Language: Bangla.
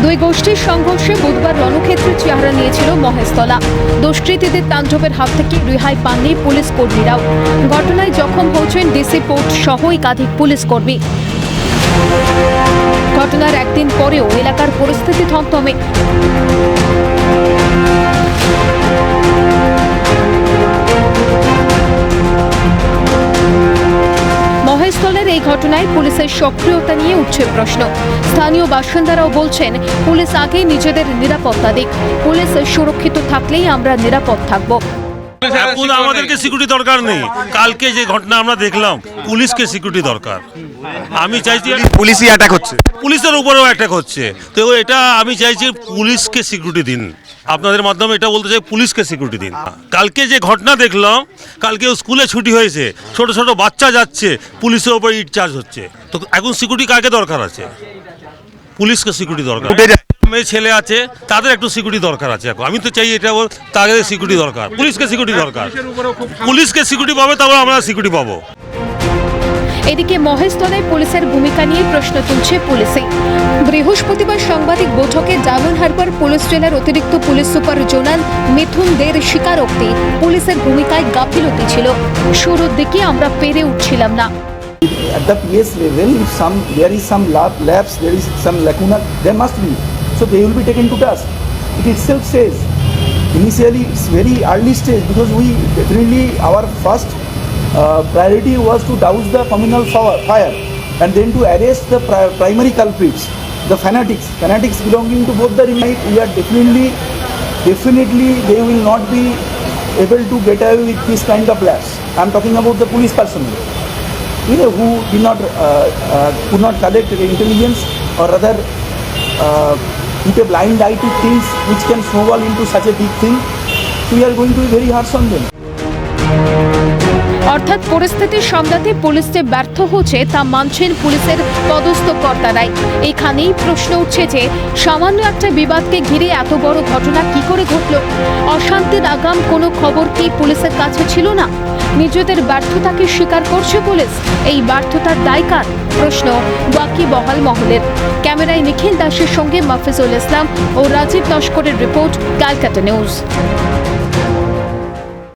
দুই গোষ্ঠীর সংঘর্ষে বুধবার রণক্ষেত্রের চেহারা নিয়েছিল মহেশতলা। দুষ্কৃতীদের তাণ্ডবের হাত থেকে রেহাই পাননি পুলিশ কর্মীরাও। ঘটনায় জখম হয়েছেন ডিসি পোর্ট সহ একাধিক পুলিশ কর্মী। ঘটনার একদিন পরেও এলাকার পরিস্থিতি থমথমে। মহেশতলার এই ঘটনায় পুলিশের সক্রিয়তা নিয়ে উঠছে প্রশ্ন। স্থানীয় বাসিন্দারাও বলছেন, পুলিশ আগেই নিজেদের নিরাপত্তা দিক। পুলিশ সুরক্ষিত থাকলেই আমরা নিরাপদ থাকব। এখন আমাদেরকে সিকিউরিটি দরকার নেই। কালকে যে ঘটনা আমরা দেখলাম, পুলিশকে সিকিউরিটি দরকার। আমি চাইছি পুলিশই অ্যাটাক হচ্ছে, পুলিশের উপরেও অ্যাটাক হচ্ছে। তো এটা আমি চাইছি পুলিশকে সিকিউরিটি দিন। আপনাদের মাধ্যমে এটা বলতে চাই, পুলিশকে সিকিউরিটি দিন। কালকে যে ঘটনা দেখলাম, কালকে স্কুলে ছুটি হয়েছে, ছোট ছোট বাচ্চা যাচ্ছে, পুলিশের উপরে ইট চার্জ হচ্ছে। তো এখন সিকিউরিটি কাকে দরকার আছে? পুলিশকে সিকিউরিটি দরকার। মেয়ে ছেলে আছে, তাদের একটু সিকিউরিটি দরকার আছে। এখন আমি তো চাই এটা তাদের সিকিউরিটি দরকার, পুলিশকে সিকিউরিটি দরকার। পুলিশকে সিকিউরিটি পাবে, তারপর আমরা সিকিউরিটি পাবো। এদিকে মহেশতলায় পুলিশের ভূমিকা নিয়ে প্রশ্ন তুলছে পুলিশে। বৃহস্পতিবার সাংবাদিক বৈঠকে ডায়মন্ড হারবার পুলিশ জেলার অতিরিক্ত পুলিশ সুপার জোনাল মিথুন দের স্বীকারোক্তি, পুলিশের ভূমিকায় গাফিলতি ছিল। শুরুর দিকে আমরা পেরে উঠছিলাম না। At the PS level, if there is some lapse, there is some lacuna, there must be. So they will be taken to task. It itself says, initially it's very early stage, because we definitely our first priority was to douse the communal fire and then to arrest the primary culprits, the fanatics belonging to both the remake. We are definitely they will not be able to get away with this kind of lapse. I am talking about the police personnel, who could not collect the intelligence, or rather keep a blind eye to things which can snowball into such a big thing. So we are going to be very harsh on them. অর্থাৎ পরিস্থিতি সামলাতে পুলিশ যে ব্যর্থ হচ্ছে তা মানছেন পুলিশের পদস্থ কর্তারাই। এখানেই প্রশ্ন উঠছে যে সামান্য একটা বিবাদকে ঘিরে এত বড় ঘটনা কি করে ঘটল? অশান্তির আগাম কোনো খবর কি পুলিশের কাছে ছিল না? নিজেদের ব্যর্থতাকে স্বীকার করছে পুলিশ। এই ব্যর্থতার দায় কার? প্রশ্ন ওয়াকিবহাল মহলের। ক্যামেরায় নিখিল দাসের সঙ্গে মাহফিজুল ইসলাম ও রাজীব নস্করের রিপোর্ট, ক্যালকাটা নিউজ।